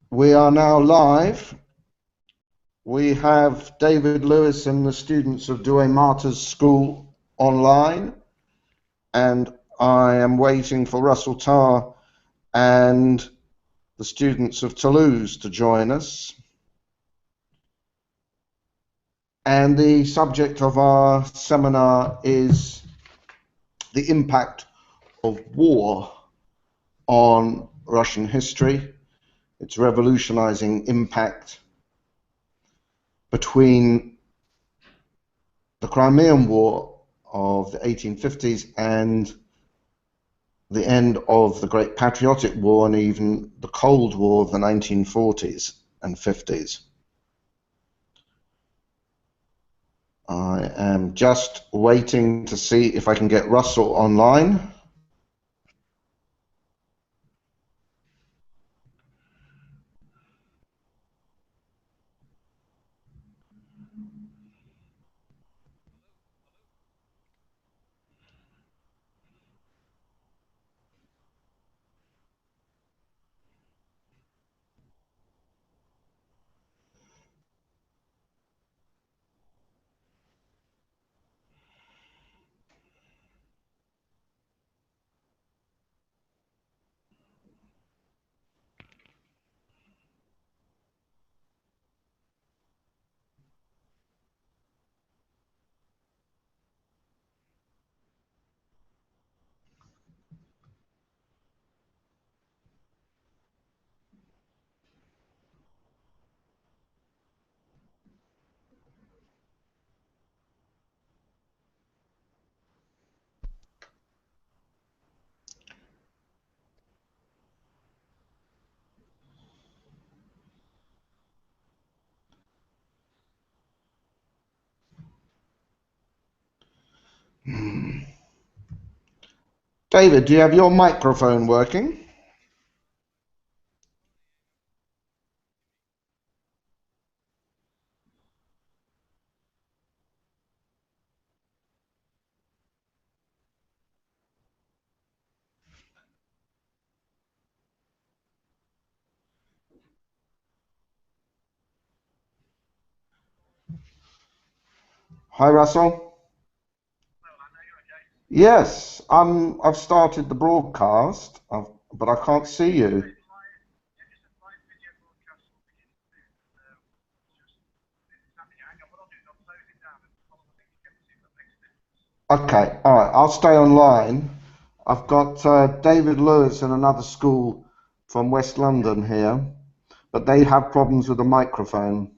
We are now live. We have David Lewis and the students of Douay Martyrs School online, and I am waiting for Russell Tarr and the students of Toulouse to join us. And the subject of our seminar is the impact of war on Russian history, its revolutionizing impact between the Crimean War of the 1850s and the end of the Great Patriotic War and even the Cold War of the 1940s and 50s. I am just waiting to see if I can get Russell online. David, do you have your microphone working? Hi, Russell. Yes, I've started the broadcast, but I can't see you. Okay, all right, I'll stay online. I've got David Lewis and another school from West London here, but they have problems with the microphone.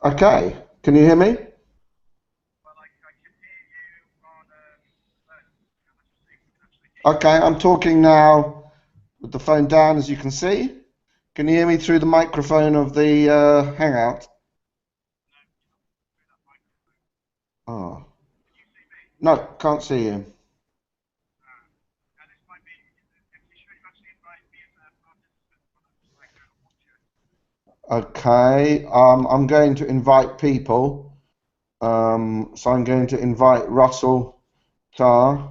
Okay, can you hear me? Okay, I'm talking now with the phone down, as you can see. Can you hear me through the microphone of the Hangout? Oh. No, can't see you. Okay, I'm going to invite people. So I'm going to invite Russell Tarr.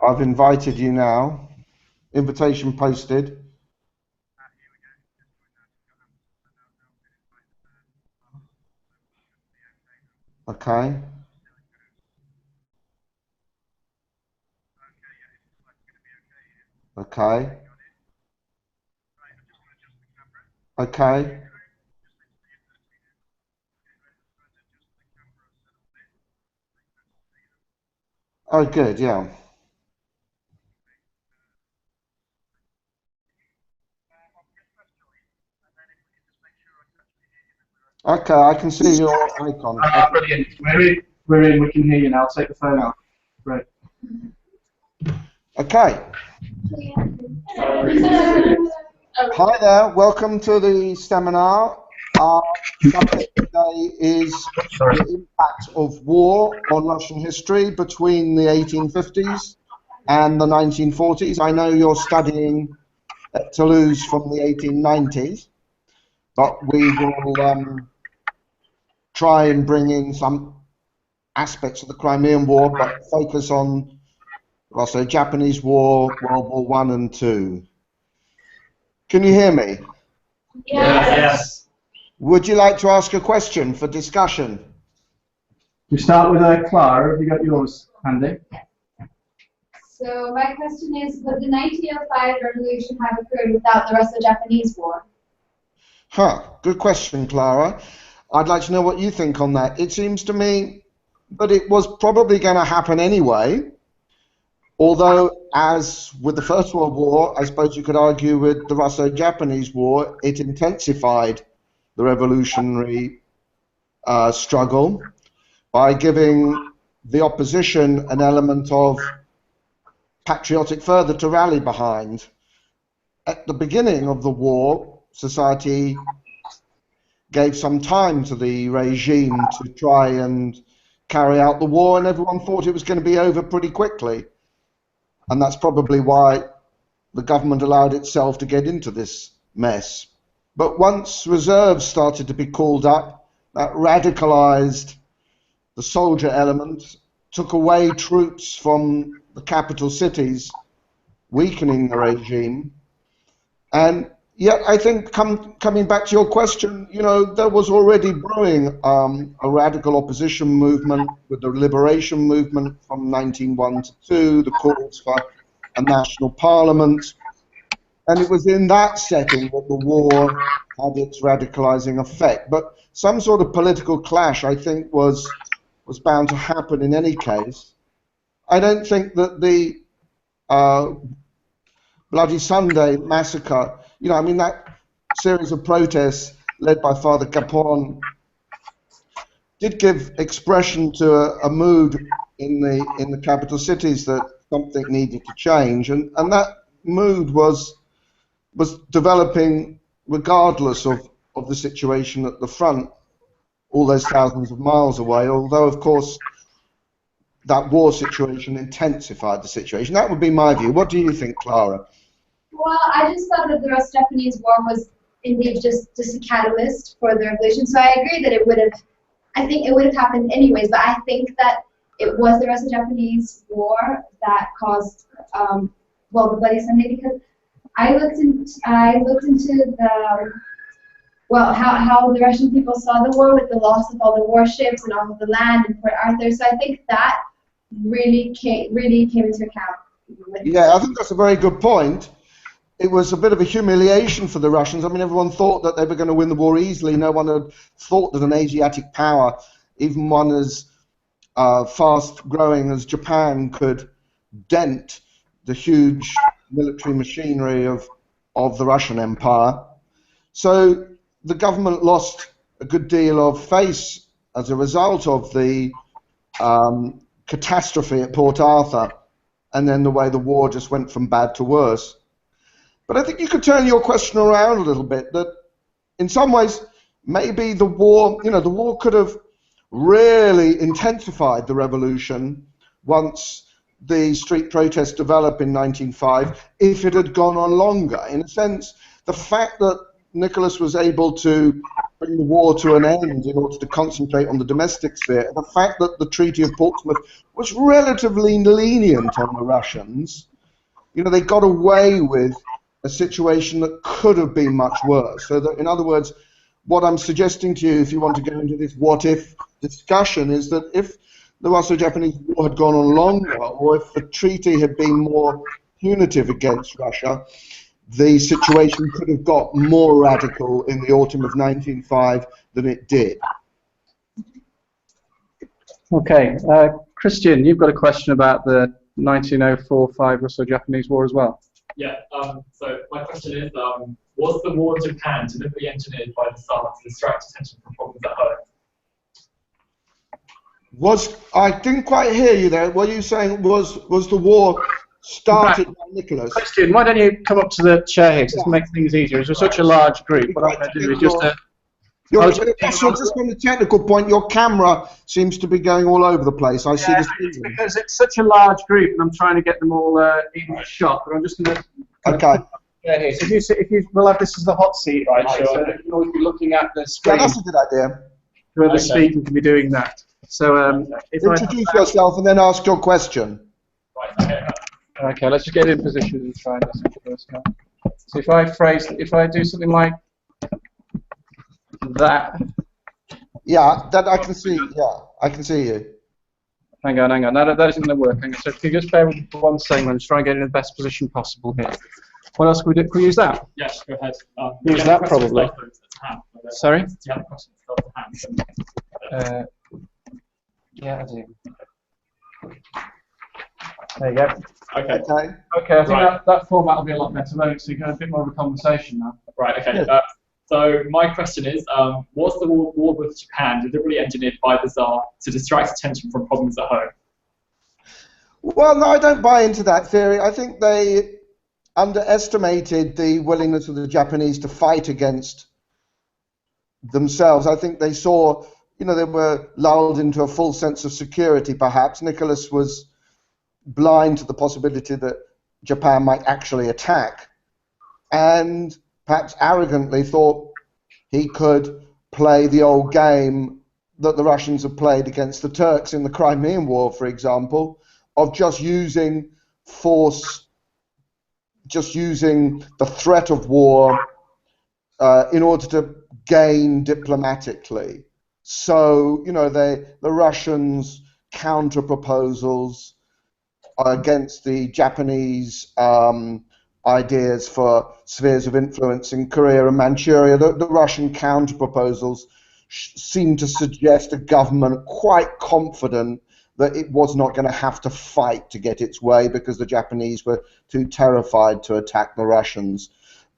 I've invited you now. Invitation posted. Okay. Okay. Okay. Oh, good, yeah. Okay, I can see your icon. Brilliant. We're in. We can hear you now. Take the phone out. Great. Okay. Hi there. Welcome to the seminar. Our subject today is the impact of war on Russian history between the 1850s and the 1940s. I know you're studying at Toulouse from the 1890s, but we will try and bring in some aspects of the Crimean War, but focus on also Japanese War, World War I and II. Can you hear me? Yes. Would you like to ask a question for discussion? We start with Clara. Have you got yours handy? So my question is, would the 1905 revolution have occurred without the Russo-Japanese War? Good question, Clara. I'd like to know what you think on that. It seems to me that it was probably going to happen anyway, although, as with the First World War, I suppose you could argue with the Russo-Japanese War, it intensified the revolutionary struggle by giving the opposition an element of patriotic fervour to rally behind. At the beginning of the war, society gave some time to the regime to try and carry out the war, and everyone thought it was going to be over pretty quickly. And that's probably why the government allowed itself to get into this mess. But once reserves started to be called up, that radicalized the soldier element, took away troops from the capital cities, weakening the regime. And yet, I think, coming back to your question, you know, there was already brewing a radical opposition movement with the liberation movement from 1901 to 2, the calls for a national parliament. And it was in that setting that the war had its radicalizing effect. But some sort of political clash, I think, was bound to happen in any case. I don't think that the Bloody Sunday massacre, you know, I mean, that series of protests led by Father Capon did give expression to a mood in the capital cities that something needed to change, and that mood was developing regardless of the situation at the front, all those thousands of miles away, although, of course, that war situation intensified the situation. That would be my view. What do you think, Clara? Well, I just thought that the Russo-Japanese War was indeed just a catalyst for the revolution. So I agree that I think it would have happened anyways, but I think that it was the Russo-Japanese War that caused, the Bloody Sunday, because I looked into the, how the Russian people saw the war with the loss of all the warships and all of the land in Port Arthur. So I think that really came into account. Yeah, I think that's a very good point. It was a bit of a humiliation for the Russians. I mean, everyone thought that they were going to win the war easily. No one had thought that an Asiatic power, even one as fast-growing as Japan, could dent the huge military machinery of the Russian Empire. So the government lost a good deal of face as a result of the catastrophe at Port Arthur, and then the way the war just went from bad to worse. But I think you could turn your question around a little bit, that in some ways, maybe the war could have really intensified the revolution once the street protests developed in 1905, if it had gone on longer. In a sense, the fact that Nicholas was able to bring the war to an end in order to concentrate on the domestic sphere, the fact that the Treaty of Portsmouth was relatively lenient on the Russians, you know, they got away with a situation that could have been much worse. So that, in other words, what I'm suggesting to you, if you want to go into this what-if discussion, is that if the Russo-Japanese War had gone on longer, or if the treaty had been more punitive against Russia, the situation could have got more radical in the autumn of 1905 than it did. Okay, Christian, you've got a question about the 1904-05 Russo-Japanese War as well. Yeah, so my question is, was the war in Japan deliberately engineered by the Tsar to distract attention from problems at home? I didn't quite hear you there. What are you saying? Was the war started by Nicholas? Christian, why don't you come up to the chair here, just to make things easier. It's such a large group. What I'm going to do is just just from the technical point, your camera seems to be going all over the place. I see this because it's such a large group, and I'm trying to get them all in shot. But I'm just going to. Okay. Yeah, here. So we'll have this as the hot seat, right? Right, So sure. you can always be looking at the Yeah, screen. that's a good idea. Whoever's Okay. speaking can be doing that. So if Introduce yourself and then ask your question. Right, okay. Okay, let's just get in position and try this first now. So if I do something like that. Yeah, that I can see. Yeah, I can see you. Hang on. That isn't going to work. Hang on. So if you just bear with me for 1 second, I'm just trying to get in the best position possible here. What else can we do? Can we use that? Yes, go ahead. Use that probably. Sorry? Do you have questions to hand? Yeah, I do. There you go. Okay. Okay. Okay, I think Right. that format will be a lot better, won't it? So you can have a bit more of a conversation now. Right, okay. Yeah. So my question is, was the war with Japan deliberately engineered by the Tsar to distract attention from problems at home? Well, no, I don't buy into that theory. I think they underestimated the willingness of the Japanese to fight against themselves. I think they saw, they were lulled into a full sense of security, perhaps. Nicholas was blind to the possibility that Japan might actually attack, and perhaps arrogantly thought he could play the old game that the Russians have played against the Turks in the Crimean War, for example, of just using force, just using the threat of war in order to gain diplomatically. So, the Russians' counter-proposals against the Japanese ideas for spheres of influence in Korea and Manchuria, the Russian counter-proposals seem to suggest a government quite confident that it was not going to have to fight to get its way because the Japanese were too terrified to attack the Russians.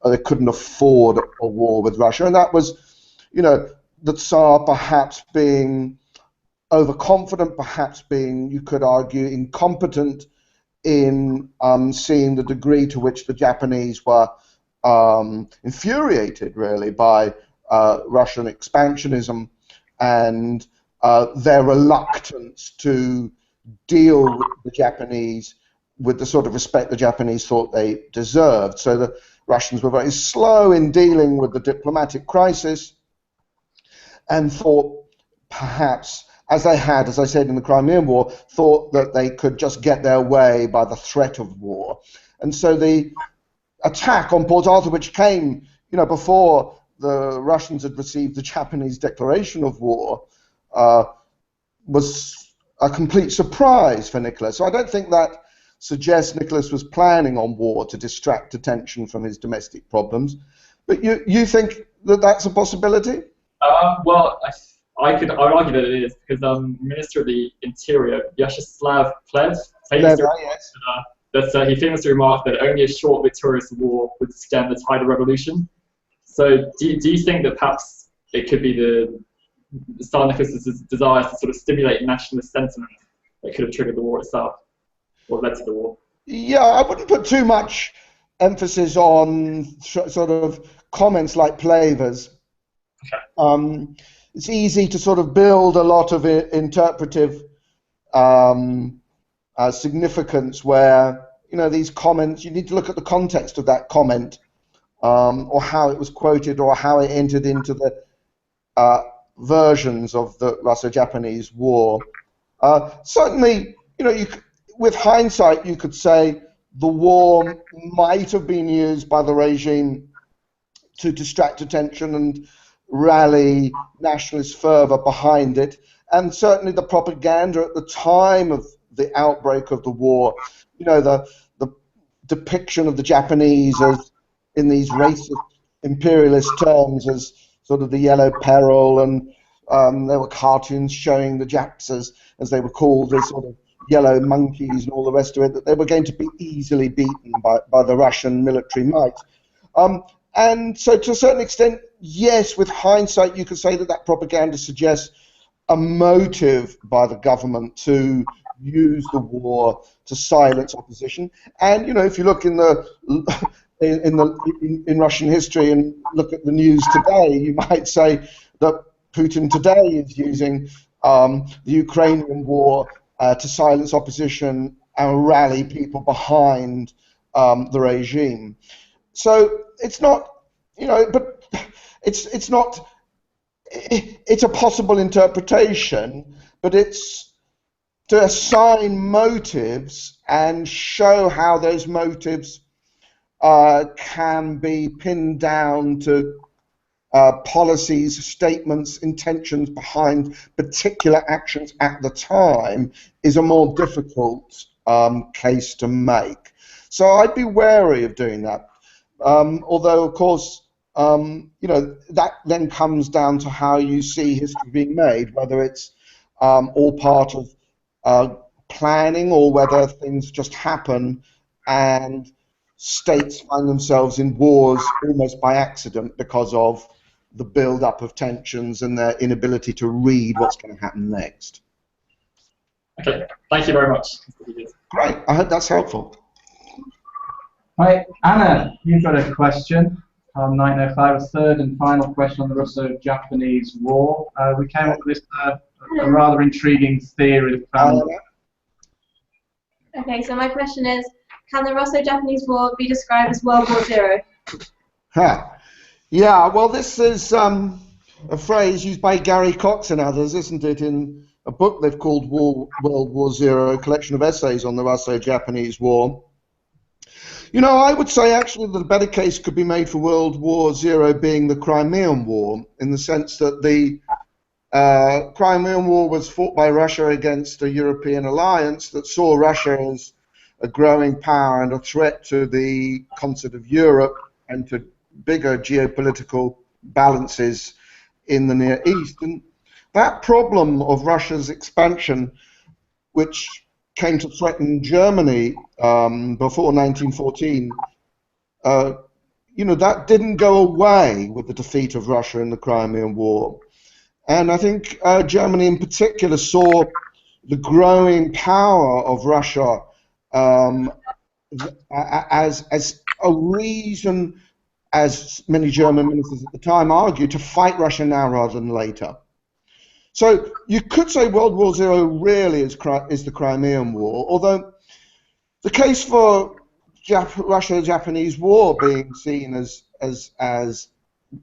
They couldn't afford a war with Russia. And that was, the Tsar perhaps being overconfident, perhaps being, you could argue, incompetent in seeing the degree to which the Japanese were infuriated, really, by Russian expansionism and their reluctance to deal with the Japanese with the sort of respect the Japanese thought they deserved. So the Russians were very slow in dealing with the diplomatic crisis and thought perhaps, as they had, as I said, in the Crimean War, thought that they could just get their way by the threat of war. And so the attack on Port Arthur, which came, before the Russians had received the Japanese declaration of war, was a complete surprise for Nicholas. So I don't think that suggests Nicholas was planning on war to distract attention from his domestic problems. But you think that that's a possibility? Well, I would argue that it is, because Minister of the Interior, Vyacheslav Plevs, Yes. he famously remarked that only a short victorious war would stem the tide of revolution. So do you think that perhaps it could be the Tsar Nicholas's desire to sort of stimulate nationalist sentiment that could have triggered the war itself, or led to the war? Yeah, I wouldn't put too much emphasis on sort of comments like Plavers. Okay. It's easy to sort of build a lot of interpretive significance where, these comments, you need to look at the context of that comment, or how it was quoted, or how it entered into the versions of the Russo-Japanese War. Certainly, with hindsight, you could say the war might have been used by the regime to distract attention and rally nationalist fervor behind it, and certainly the propaganda at the time of the outbreak of the war, the depiction of the Japanese as, in these racist imperialist terms, as sort of the yellow peril, and there were cartoons showing the Japs as they were called, as sort of yellow monkeys and all the rest of it, that they were going to be easily beaten by the Russian military might. And so to a certain extent, yes, with hindsight, you could say that propaganda suggests a motive by the government to use the war to silence opposition. And, if you look in Russian history and look at the news today, you might say that Putin today is using the Ukrainian war to silence opposition and rally people behind the regime. So it's not, but it's not. It's a possible interpretation, but it's to assign motives and show how those motives can be pinned down to policies, statements, intentions behind particular actions at the time is a more difficult case to make. So I'd be wary of doing that. Although, of course, that then comes down to how you see history being made, whether it's all part of planning or whether things just happen and states find themselves in wars almost by accident because of the build-up of tensions and their inability to read what's going to happen next. Okay, thank you very much. Great, I hope that's helpful. Right, Anna, you've got a question on 905, a third and final question on the Russo-Japanese War. We came up with this a rather intriguing theory. Okay, so my question is, can the Russo-Japanese War be described as World War Zero? Yeah, well, this is a phrase used by Gary Cox and others, isn't it, in a book they've called World War Zero, a collection of essays on the Russo-Japanese War. I would say actually that a better case could be made for World War Zero being the Crimean War, in the sense that the Crimean War was fought by Russia against a European alliance that saw Russia as a growing power and a threat to the concert of Europe and to bigger geopolitical balances in the Near East. And that problem of Russia's expansion, which came to threaten Germany before 1914, that didn't go away with the defeat of Russia in the Crimean War. And I think Germany in particular saw the growing power of Russia as a reason, as many German ministers at the time argued, to fight Russia now rather than later. So you could say World War Zero really is the Crimean War, although the case for Russia-Japanese War being seen as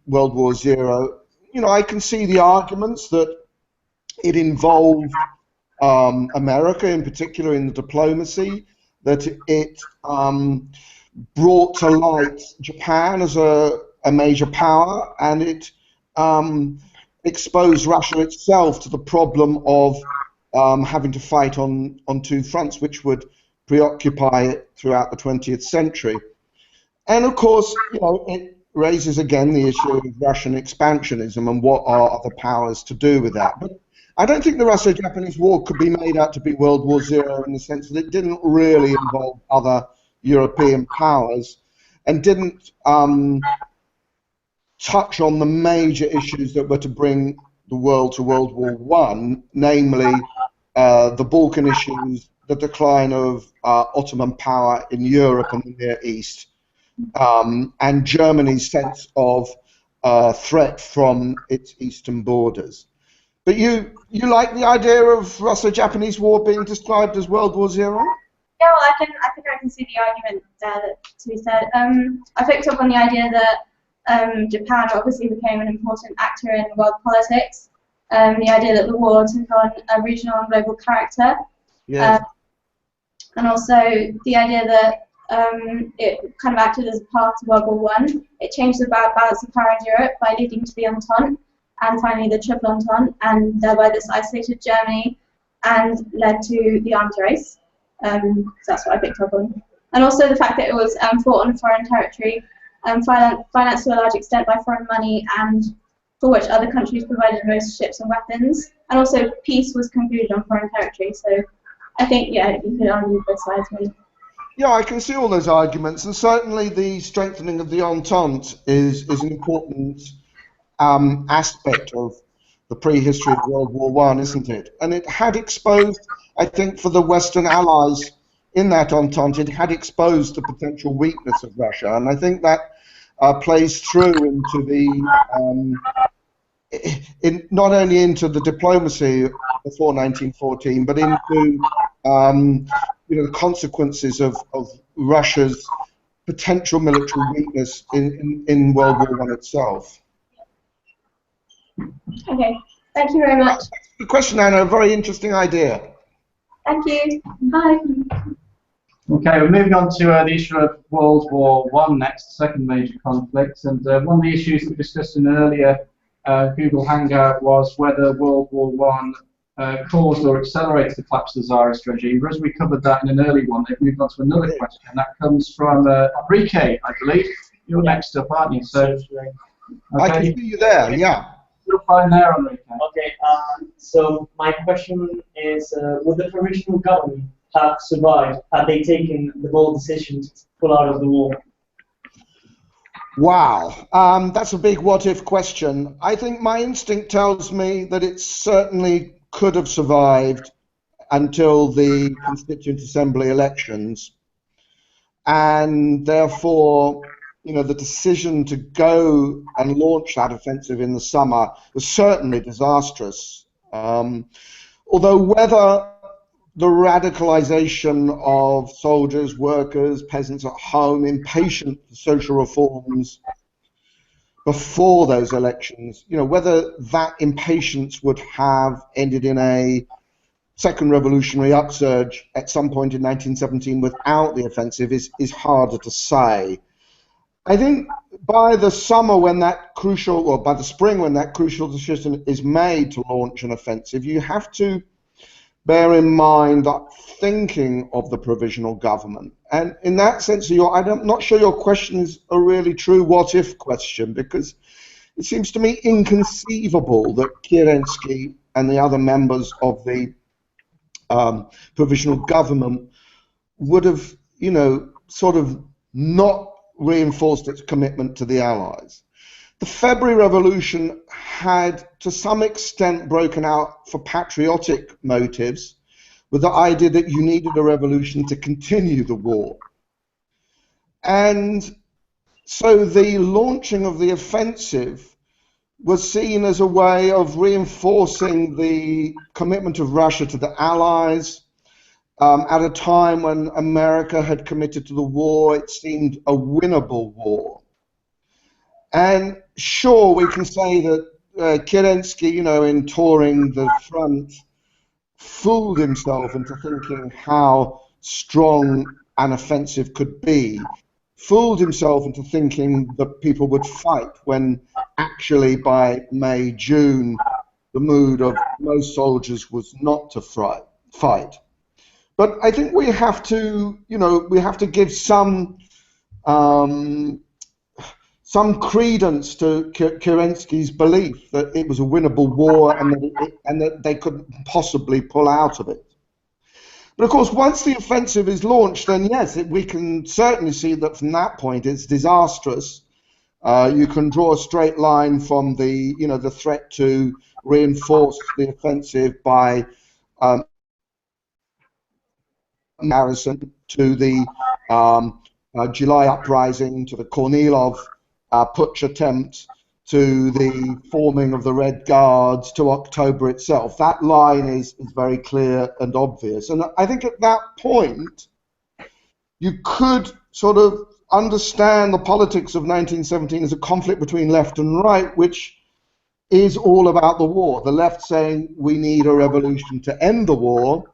World War Zero, I can see the arguments that it involved America in particular in the diplomacy, that it brought to light Japan as a major power, and it exposed Russia itself to the problem of having to fight on two fronts, which would preoccupy it throughout the 20th century. And of course, it raises again the issue of Russian expansionism and what are other powers to do with that. But I don't think the Russo-Japanese War could be made out to be World War Zero in the sense that it didn't really involve other European powers and didn't touch on the major issues that were to bring the world to World War I, namely the Balkan issues, the decline of Ottoman power in Europe and the Near East, and Germany's sense of threat from its eastern borders. But you like the idea of Russo-Japanese War being described as World War Zero? Yeah, well, I think I can see the argument there to be said. I picked up on the idea that Japan obviously became an important actor in world politics. The idea that the war took on a regional and global character. Yes. And also the idea that it kind of acted as a path to World War I. It changed the balance of power in Europe by leading to the Entente and finally the Triple Entente, and thereby this isolated Germany and led to the arms race. So that's what I picked up on. And also the fact that it was fought on foreign territory, financed to a large extent by foreign money, and for which other countries provided most ships and weapons. And also peace was concluded on foreign territory. So I think, yeah, you could argue both sides maybe. Yeah, I can see all those arguments, and certainly the strengthening of the Entente is an important aspect of the prehistory of World War I, isn't it? And it had exposed, I think, for the Western allies in that Entente, it had exposed the potential weakness of Russia, and I think that plays through into the not only into the diplomacy before 1914, but into the consequences of Russia's potential military weakness in World War I itself. Okay, thank you very much. Good question, Anna. A very interesting idea. Thank you. Bye. Okay, we're moving on to the issue of World War I next, second major conflict. And one of the issues that we discussed in an earlier Google Hangout was whether World War I caused or accelerated the collapse of the Tsarist regime. As we covered that in an early one, they've moved on to another question. And that comes from Enrique, I believe. You're next up, aren't you? So, okay. I can see you there, yeah. You're fine there, Enrique. Okay, so my question is, would the provisional government have survived had they taken the bold decision to pull out of the war? Wow, that's a big what-if question. I think my instinct tells me that it certainly could have survived until the Constituent Assembly elections, and therefore, you know, the decision to go and launch that offensive in the summer was certainly disastrous. Although whether the radicalization of soldiers, workers, peasants at home, impatient for social reforms before those elections, you know, whether that impatience would have ended in a second revolutionary upsurge at some point in 1917 without the offensive is harder to say. I think by the summer when that crucial, or by the spring when that crucial decision is made to launch an offensive, you have to bear in mind that thinking of the provisional government. And in that sense, I'm not sure your question is a really true what-if question, because it seems to me inconceivable that Kerensky and the other members of the provisional government would have, you know, sort of not reinforced its commitment to the Allies. The February Revolution had, to some extent, broken out for patriotic motives, with the idea that you needed a revolution to continue the war. And so the launching of the offensive was seen as a way of reinforcing the commitment of Russia to the Allies. At a time when America had committed to the war, it seemed a winnable war. And sure, we can say that Kerensky, you know, in touring the front, fooled himself into thinking how strong an offensive could be, fooled himself into thinking that people would fight, when actually by May, June, the mood of most soldiers was not to fight. But I think we have to, you know, we have to give some credence to Kerensky's belief that it was a winnable war and that they couldn't possibly pull out of it. But of course, once the offensive is launched, then yes, we can certainly see that from that point it's disastrous. You can draw a straight line from the, you know, the threat to reinforce the offensive by comparison to the July uprising, to the Kornilov putsch attempt, to the forming of the Red Guards, to October itself. That line is very clear and obvious. And I think at that point, you could sort of understand the politics of 1917 as a conflict between left and right, which is all about the war. The left saying we need a revolution to end the war,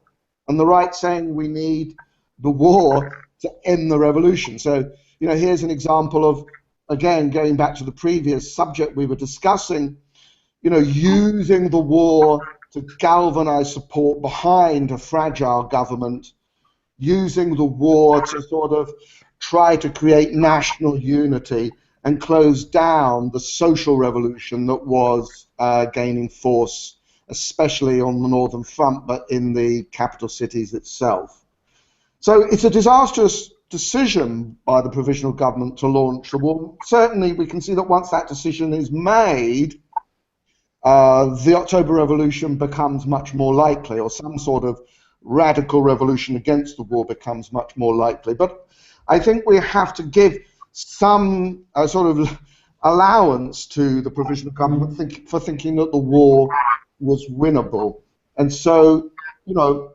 and the right saying we need the war to end the revolution. So, you know, here's an example of, again, going back to the previous subject we were discussing, you know, using the war to galvanize support behind a fragile government, using the war to sort of try to create national unity and close down the social revolution that was gaining force, especially on the Northern Front, but in the capital cities itself. So it's a disastrous decision by the provisional government to launch the war. Certainly we can see that once that decision is made, the October Revolution becomes much more likely, or some sort of radical revolution against the war becomes much more likely. But I think we have to give some sort of allowance to the provisional government for thinking that the war was winnable. And so, you know,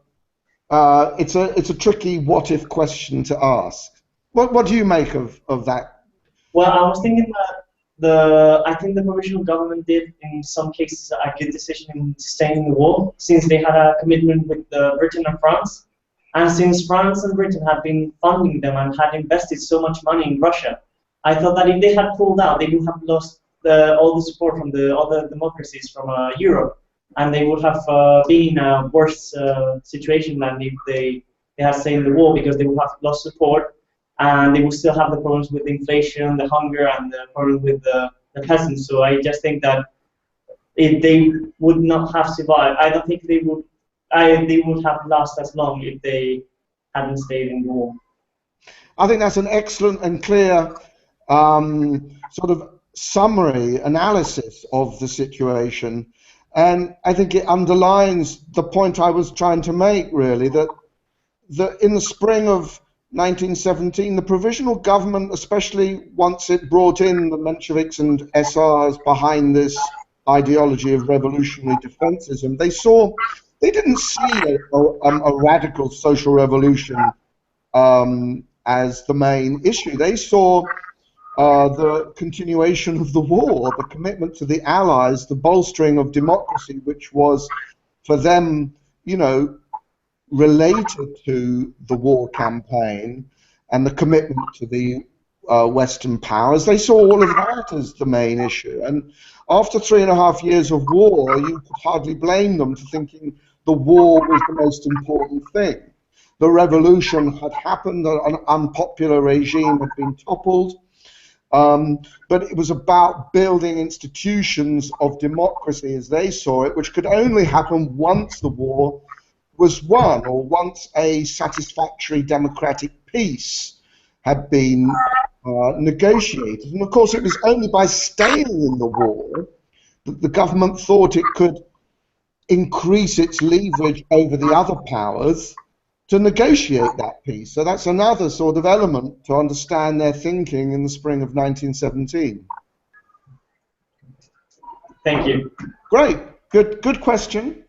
it's a tricky what-if question to ask. What do you make of that? Well, I was thinking that I think the provisional government did in some cases a good decision in sustaining the war, since they had a commitment with Britain and France, and since France and Britain had been funding them and had invested so much money in Russia, I thought that if they had pulled out, they would have lost all the support from the other democracies from Europe, and they would have been in a worse situation than if they had stayed in the war, because they would have lost support, and they would still have the problems with inflation, the hunger, and the problem with the peasants. So I just think that if they would not have survived, I don't think they would. They would have lasted as long if they hadn't stayed in the war. I think that's an excellent and clear sort of summary analysis of the situation, and I think it underlines the point I was trying to make, really, that in the spring of 1917, the provisional government, especially once it brought in the Mensheviks and SRs behind this ideology of revolutionary defensism, they didn't see a radical social revolution as the main issue. They saw the continuation of the war, the commitment to the Allies, the bolstering of democracy, which was for them, you know, related to the war campaign and the commitment to the Western powers. They saw all of that as the main issue. And after 3.5 years of war, you could hardly blame them for thinking the war was the most important thing. The revolution had happened, an unpopular regime had been toppled, but it was about building institutions of democracy, as they saw it, which could only happen once the war was won, or once a satisfactory democratic peace had been negotiated. And of course, it was only by staying in the war that the government thought it could increase its leverage over the other powers to negotiate that peace. So that's another sort of element to understand their thinking in the spring of 1917. Thank you. Great. Good question.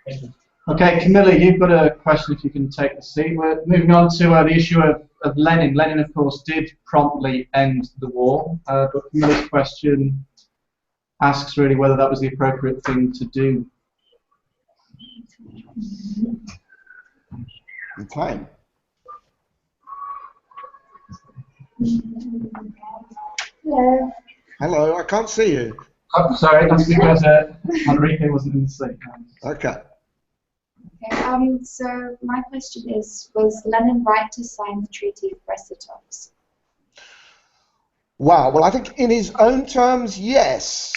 Thank you. Okay, Camilla, you've got a question if you can take the seat. We're moving on to the issue of Lenin. Lenin, of course, did promptly end the war, but Camilla's question asks really whether that was the appropriate thing to do. Okay. Hello. Hello, I can't see you. Oh, sorry, that's because Enrique wasn't in the seat. Okay. Okay, so my question is, was Lenin right to sign the Treaty of Brest-Litovsk? Wow, well, I think in his own terms, yes.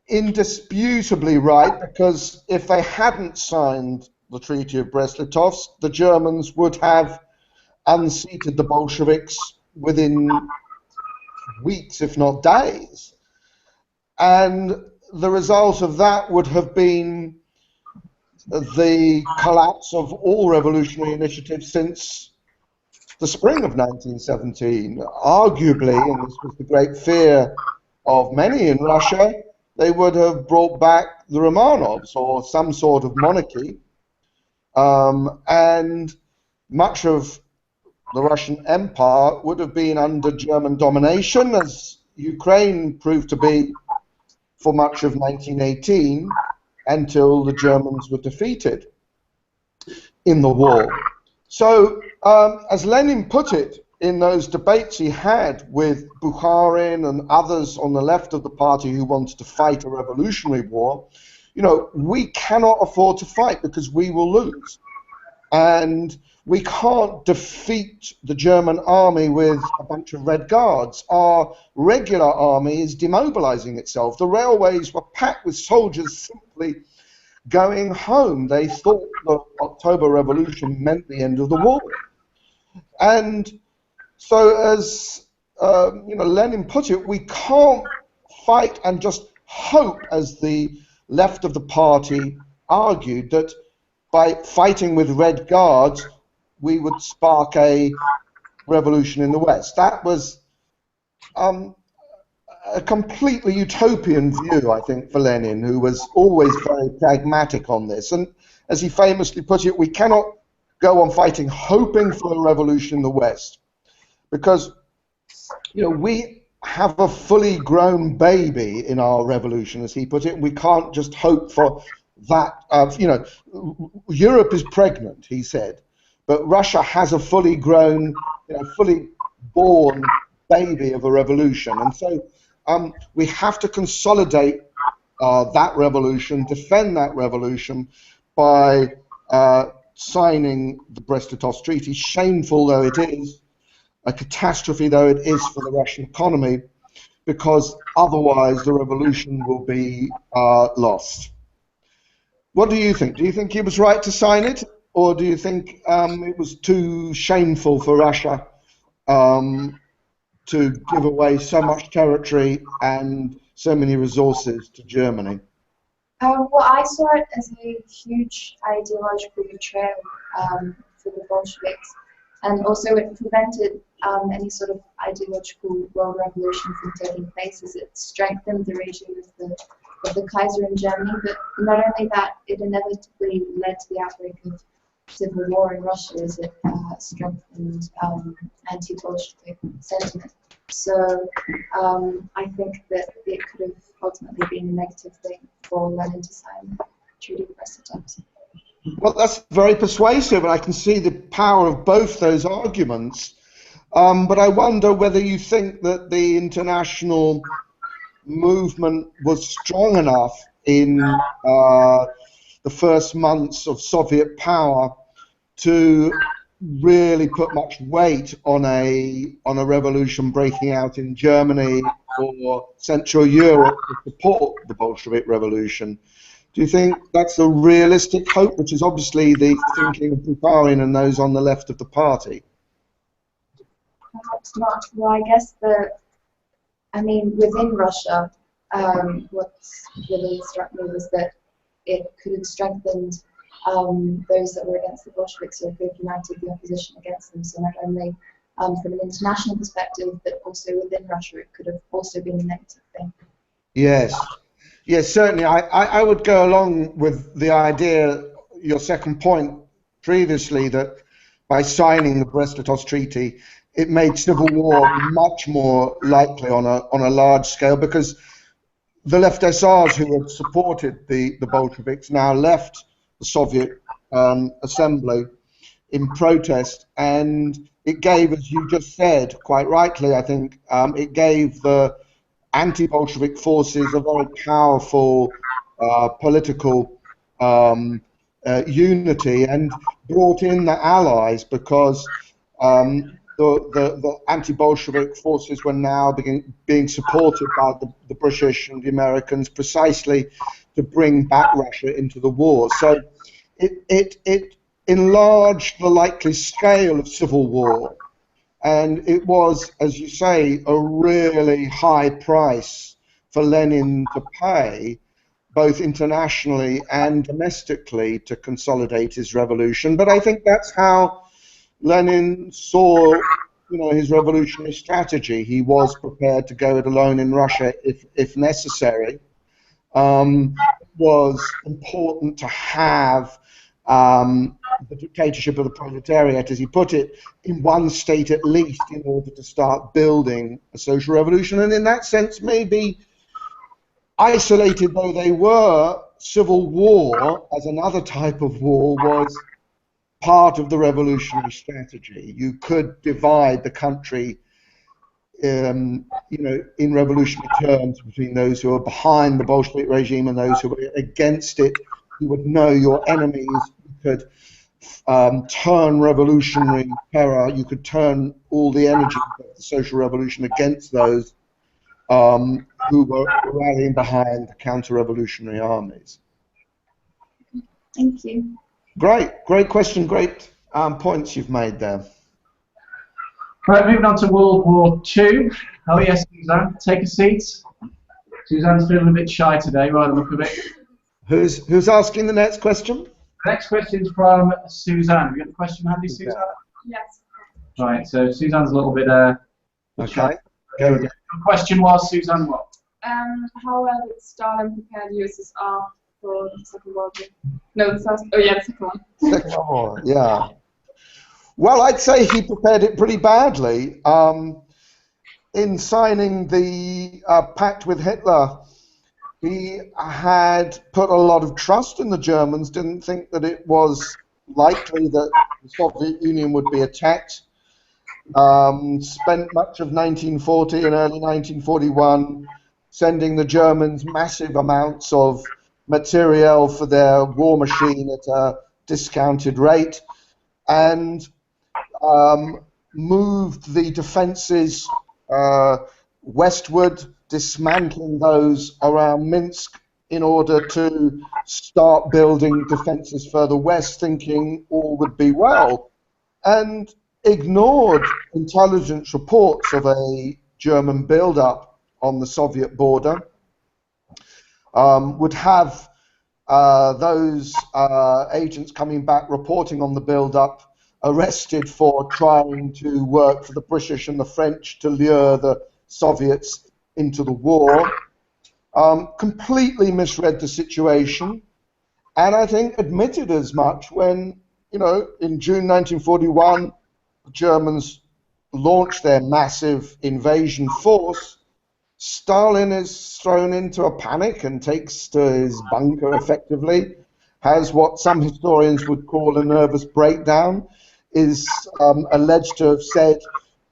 Indisputably right, because if they hadn't signed the Treaty of Brest-Litovsk, the Germans would have unseated the Bolsheviks within weeks, if not days. And the result of that would have been the collapse of all revolutionary initiatives since the spring of 1917. Arguably, and this was the great fear of many in Russia, they would have brought back the Romanovs or some sort of monarchy, and much of the Russian Empire would have been under German domination, as Ukraine proved to be for much of 1918, until the Germans were defeated in the war. So, as Lenin put it in those debates he had with Bukharin and others on the left of the party who wanted to fight a revolutionary war, you know, we cannot afford to fight because we will lose. And we can't defeat the German army with a bunch of Red Guards. Our regular army is demobilizing itself. The railways were packed with soldiers simply going home. They thought the October Revolution meant the end of the war. And so, as Lenin put it, we can't fight and just hope, as the left of the party argued, that by fighting with Red Guards, we would spark a revolution in the West. That was a completely utopian view, I think, for Lenin, who was always very pragmatic on this. And as he famously put it, we cannot go on fighting hoping for a revolution in the West. because we have a fully grown baby in our revolution, as he put it. We can't just hope for that. Europe is pregnant, he said, but Russia has a fully grown, fully born baby of a revolution, and so we have to consolidate that revolution, defend that revolution by signing the Brest-Litovsk Treaty, shameful though it is, a catastrophe though it is for the Russian economy, because otherwise the revolution will be lost. What do you think? Do you think he was right to sign it, or do you think it was too shameful for Russia to give away so much territory and so many resources to Germany? Well, I saw it as a huge ideological betrayal for the Bolsheviks, and also it prevented any sort of ideological world revolution from taking place, as it strengthened the regime of the Kaiser in Germany. But not only that, it inevitably led to the outbreak of civil war in Russia, as it strengthened anti-Bolshevik sentiment. So I think that it could have ultimately been a negative thing for Lenin to sign the Treaty of Brest-Litovsk. Well, that's very persuasive, and I can see the power of both those arguments. But I wonder whether you think that the international movement was strong enough in the first months of Soviet power to really put much weight on a revolution breaking out in Germany or Central Europe to support the Bolshevik Revolution. Do you think that's a realistic hope, which is obviously the thinking of Bukharin and those on the left of the party? Perhaps not. Well, I guess within Russia, what really struck me was that it could have strengthened those that were against the Bolsheviks, or could have united the opposition against them. So not only from an international perspective, but also within Russia, it could have also been a negative thing. Yes. Yes, certainly. I would go along with the idea, your second point previously, that by signing the Brest-Litovsk Treaty, it made civil war much more likely on a large scale, because the left SRs who had supported the Bolsheviks now left the Soviet assembly in protest, and it gave, as you just said, quite rightly, I think, it gave the anti-Bolshevik forces a very powerful political unity, and brought in the Allies, because the anti-Bolshevik forces were now being supported by the British and the Americans, precisely to bring back Russia into the war. So it enlarged the likely scale of civil war. And it was, as you say, a really high price for Lenin to pay, both internationally and domestically, to consolidate his revolution. But I think that's how Lenin saw, his revolutionary strategy. He was prepared to go it alone in Russia if necessary. It was important to have the dictatorship of the proletariat, as he put it, in one state at least, in order to start building a social revolution. And in that sense, maybe isolated though they were, civil war as another type of war was part of the revolutionary strategy. You could divide the country, in revolutionary terms, between those who are behind the Bolshevik regime and those who were against it. You would know your enemies. You could turn revolutionary terror. You could turn all the energy of the social revolution against those who were rallying behind the counter-revolutionary armies. Thank you. Great question, great points you've made there. Right, moving on to World War II. Oh yes, Suzanne, take a seat. Suzanne's feeling a bit shy today, by the look of it. Who's asking the next question? The next question is from Suzanne. Have you got the question handy, Suzanne? Yes. Right, so Suzanne's a little bit Okay. Go again. The question was, Suzanne, what? How well did Stalin prepare the USSR for the Second World War? No, the first. Oh yeah, the second one. Second War, yeah. Well, I'd say he prepared it pretty badly. In signing the pact with Hitler, he had put a lot of trust in the Germans, didn't think that it was likely that the Soviet Union would be attacked. Spent much of 1940 and early 1941 sending the Germans massive amounts of materiel for their war machine at a discounted rate, and moved the defenses westward, dismantling those around Minsk in order to start building defenses further west, thinking all would be well, and ignored intelligence reports of a German build-up on the Soviet border, would have those agents coming back reporting on the build-up arrested for trying to work for the British and the French to lure the Soviets into the war. Completely misread the situation, and I think admitted as much when, you know, in June 1941, the Germans launched their massive invasion force. Stalin is thrown into a panic and takes to his bunker effectively, has what some historians would call a nervous breakdown, is alleged to have said,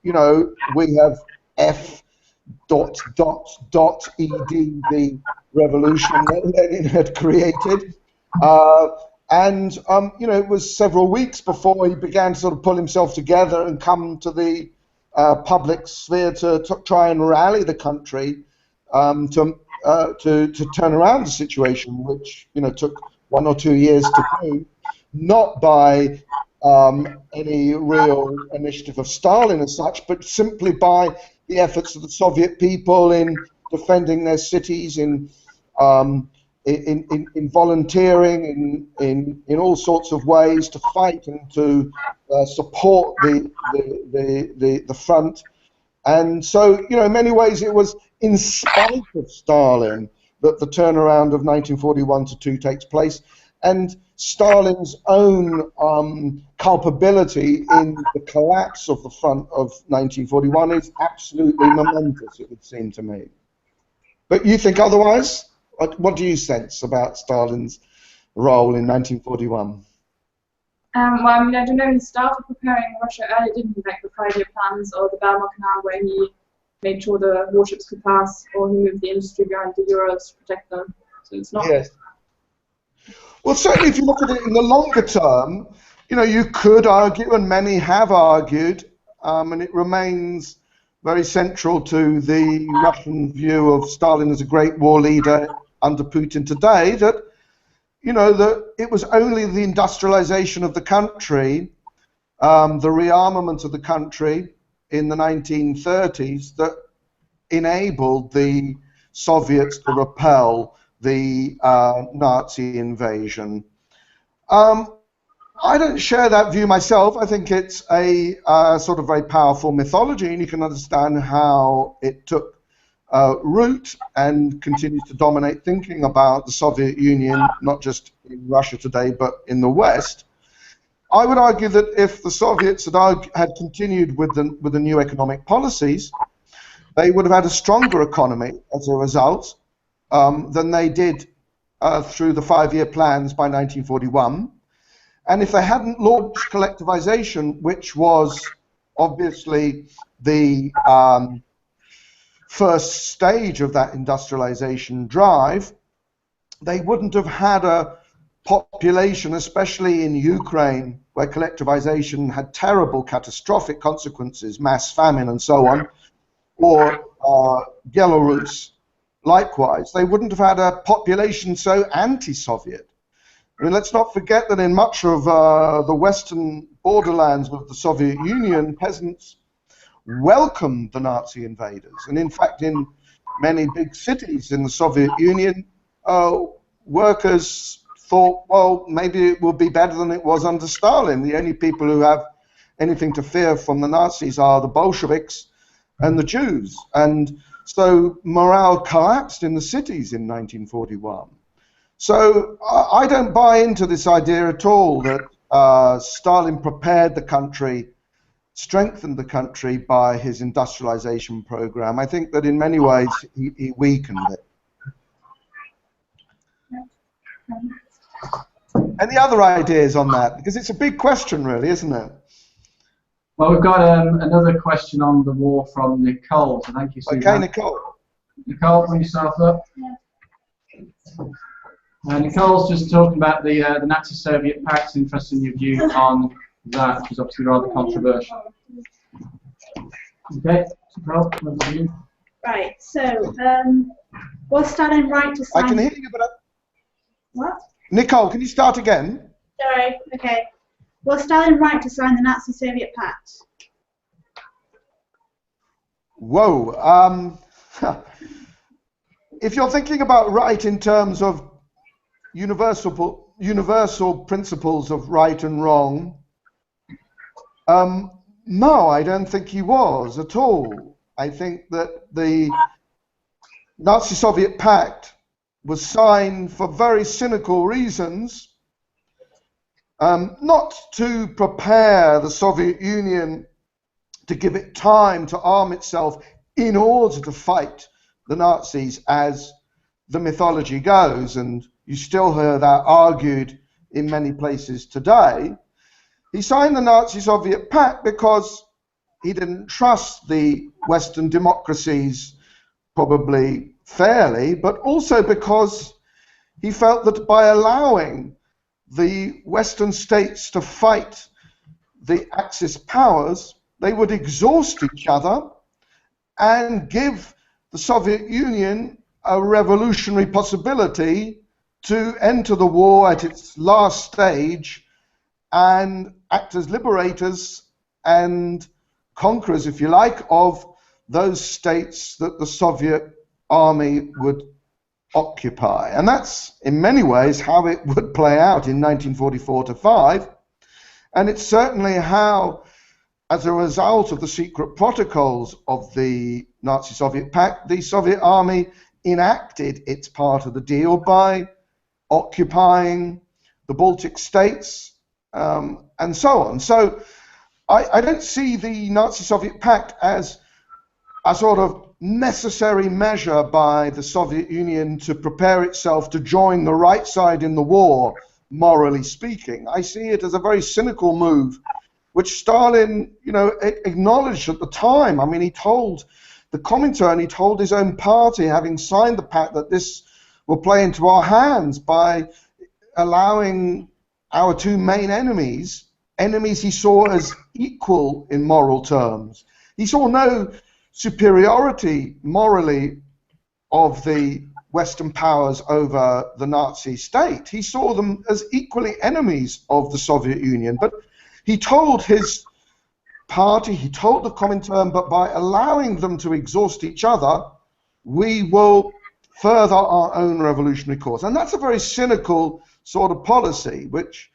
you know, we have F dot dot dot ed, the revolution that Lenin had created. And you know, it was several weeks before he began to sort of pull himself together and come to the public sphere to try and rally the country to turn around the situation, which, you know, took 1 or 2 years to do, not by any real initiative of Stalin as such, but simply by the efforts of the Soviet people in defending their cities, in volunteering, in all sorts of ways to fight and to support the front. And so, you know, in many ways it was in spite of Stalin that the turnaround of 1941 to 2 takes place, and Stalin's own culpability in the collapse of the front of 1941 is absolutely momentous, it would seem to me. But you think otherwise? What do you sense about Stalin's role in 1941? Well, I mean, I don't know, he started preparing Russia early, didn't he, like the 5-year plans or the Panama Canal, where he made sure the warships could pass, or he moved the industry behind the Urals to protect them. So it's not... Yes. Well, certainly if you look at it in the longer term, you know, you could argue, and many have argued, and it remains very central to the Russian view of Stalin as a great war leader under Putin today, that, you know, that it was only the industrialization of the country, the rearmament of the country in the 1930s that enabled the Soviets to repel the Nazi invasion. I don't share that view myself. I think it's a sort of very powerful mythology, and you can understand how it took root and continues to dominate thinking about the Soviet Union, not just in Russia today, but in the West. I would argue that if the Soviets had continued with the new economic policies, they would have had a stronger economy as a result than they did through the 5-year plans by 1941. And if they hadn't launched collectivization, which was obviously the first stage of that industrialization drive, they wouldn't have had a population, especially in Ukraine, where collectivization had terrible, catastrophic consequences, mass famine and so on, or Belarus, likewise. They wouldn't have had a population so anti-Soviet. I mean, let's not forget that in much of the western borderlands of the Soviet Union, peasants welcomed the Nazi invaders. And in fact, in many big cities in the Soviet Union, workers thought, well, maybe it will be better than it was under Stalin. The only people who have anything to fear from the Nazis are the Bolsheviks and the Jews. And so morale collapsed in the cities in 1941. So I don't buy into this idea at all that Stalin prepared the country, strengthened the country by his industrialization program. I think that in many ways he weakened it. Any other ideas on that? Because it's a big question, really, isn't it? Well, we've got another question on the war from Nicole. So thank you, Susan. Okay, Nicole. Nicole, bring yourself up. Nicole's just talking about the Nazi-Soviet Pact. Interested in your view on that, which is obviously rather controversial. Okay, Nicole, over to you. Right. So, was Stalin right to sign? I can hear you, but What? Nicole, can you start again? Sorry. Okay. Was Stalin right to sign the Nazi-Soviet Pact? Whoa. If you're thinking about right in terms of universal principles of right and wrong, no, I don't think he was at all. I think that the Nazi-Soviet Pact was signed for very cynical reasons, not to prepare the Soviet Union to give it time to arm itself in order to fight the Nazis, as the mythology goes, and you still hear that argued in many places today. He signed the Nazi-Soviet Pact because he didn't trust the Western democracies, probably fairly, but also because he felt that by allowing the Western states to fight the Axis powers, they would exhaust each other and give the Soviet Union a revolutionary possibility to enter the war at its last stage and act as liberators and conquerors, if you like, of those states that the Soviet army would occupy. And that's, in many ways, how it would play out in 1944-5. And it's certainly how, as a result of the secret protocols of the Nazi-Soviet Pact, the Soviet army enacted its part of the deal by occupying the Baltic states and so on. So I don't see the Nazi-Soviet Pact as a sort of necessary measure by the Soviet Union to prepare itself to join the right side in the war, morally speaking. I see it as a very cynical move, which Stalin, acknowledged at the time. I mean, he told the Comintern, he told his own party, having signed the pact, that this will play into our hands by allowing our two main enemies he saw as equal in moral terms. He saw no superiority morally of the Western powers over the Nazi state. He saw them as equally enemies of the Soviet Union. But he told his party, he told the Comintern, but by allowing them to exhaust each other, we will further our own revolutionary cause. And that's a very cynical sort of policy, which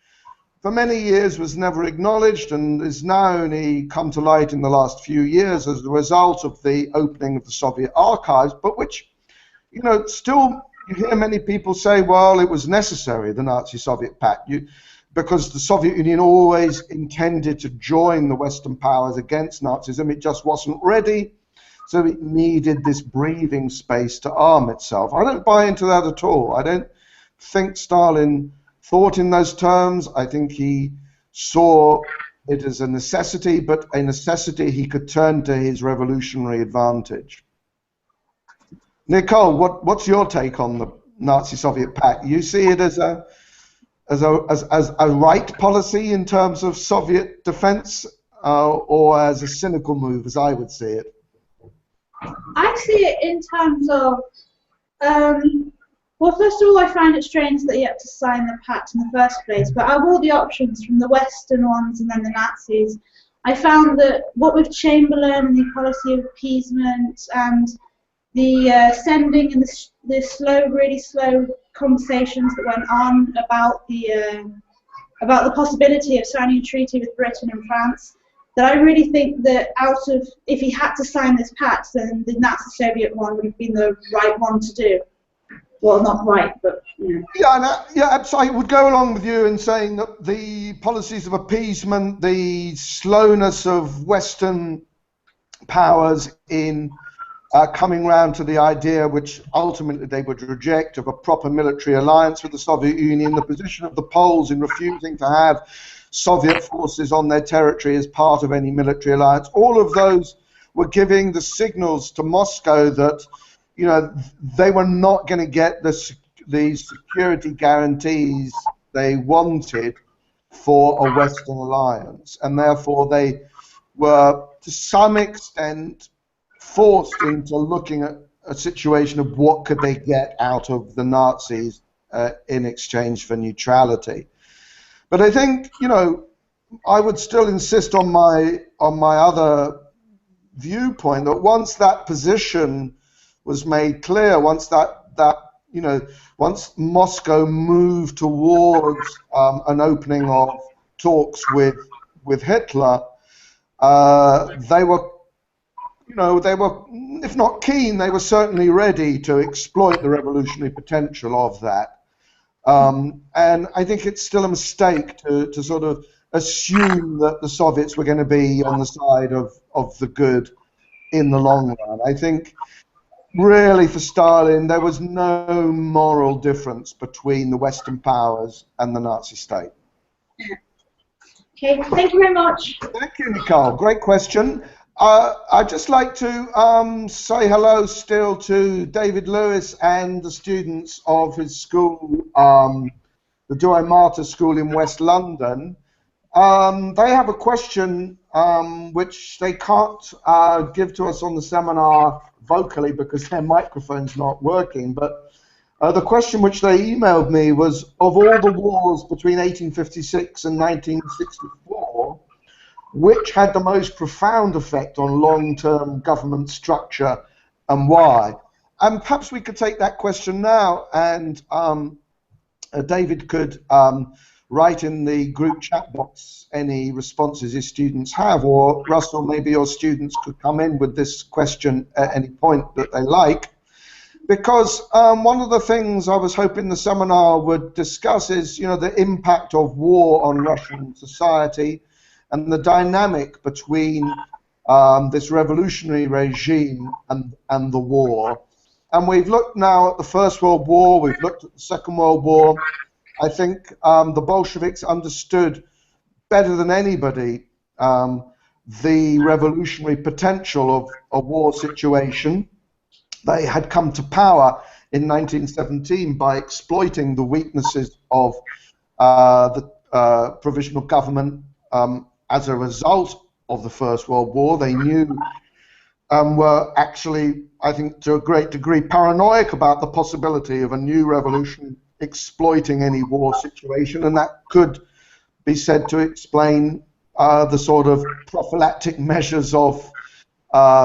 for many years was never acknowledged and is now only come to light in the last few years as a result of the opening of the Soviet archives, but which, still you hear many people say, well, it was necessary, the Nazi-Soviet Pact, because the Soviet Union always intended to join the Western powers against Nazism. It just wasn't ready, so it needed this breathing space to arm itself. I don't buy into that at all. I don't think Stalin thought in those terms. I think he saw it as a necessity, but a necessity he could turn to his revolutionary advantage. Nicole, what's your take on the Nazi-Soviet Pact? You see it as a right policy in terms of Soviet defense, or as a cynical move, as I would see it? I see it in terms of, well, first of all, I find it strange that you had to sign the pact in the first place, but of all the options, from the Western ones and then the Nazis, I found that what with Chamberlain and the policy of appeasement and the sending and the slow, really slow conversations that went on about the possibility of signing a treaty with Britain and France, that I really think that if he had to sign this pact, then the Nazi-Soviet one would have been the right one to do. Well, not right, but you know. Yeah, so I would go along with you in saying that the policies of appeasement, the slowness of Western powers in coming round to the idea, which ultimately they would reject, of a proper military alliance with the Soviet Union, the position of the Poles in refusing to have Soviet forces on their territory as part of any military alliance, all of those were giving the signals to Moscow that, you know, they were not going to get the security guarantees they wanted for a Western alliance, and therefore they were, to some extent, forced into looking at a situation of what could they get out of the Nazis in exchange for neutrality. But I think, you know, I would still insist on my other viewpoint that once that position was made clear, once you know, once Moscow moved towards an opening of talks with Hitler, they were, you know, they were, if not keen, they were certainly ready to exploit the revolutionary potential of that. And I think it's still a mistake to sort of assume that the Soviets were going to be on the side of the good in the long run. I think really for Stalin there was no moral difference between the Western powers and the Nazi state. Okay, thank you very much. Thank you, Nicole. Great question. I'd just like to say hello still to David Lewis and the students of his school, the Douai Martyrs School in West London. They have a question which they can't give to us on the seminar vocally because their microphone's not working, but the question which they emailed me was, of all the wars between 1856 and 1964, which had the most profound effect on long-term government structure and why? And perhaps we could take that question now, and David could write in the group chat box any responses his students have, or Russell, maybe your students could come in with this question at any point that they like. Because one of the things I was hoping the seminar would discuss is, you know, the impact of war on Russian society and the dynamic between this revolutionary regime and the war. And we've looked now at the First World War, we've looked at the Second World War. I think the Bolsheviks understood better than anybody the revolutionary potential of a war situation. They had come to power in 1917 by exploiting the weaknesses of the provisional government as a result of the First World War. They knew were actually, I think, to a great degree paranoid about the possibility of a new revolution exploiting any war situation, and that could be said to explain the sort of prophylactic measures of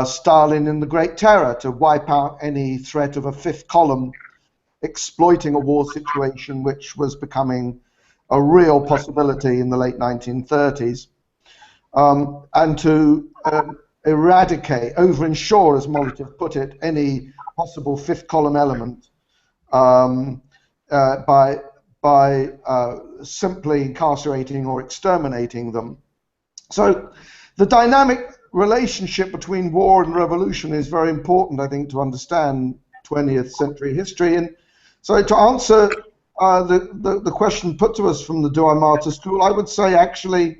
Stalin in the Great Terror to wipe out any threat of a fifth column exploiting a war situation which was becoming a real possibility in the late 1930s, and to eradicate, over-insure, as Molotov put it, any possible fifth column element by simply incarcerating or exterminating them. So the dynamic relationship between war and revolution is very important, I think, to understand 20th century history. And so to answer the question put to us from the Douai Martyrs School, I would say actually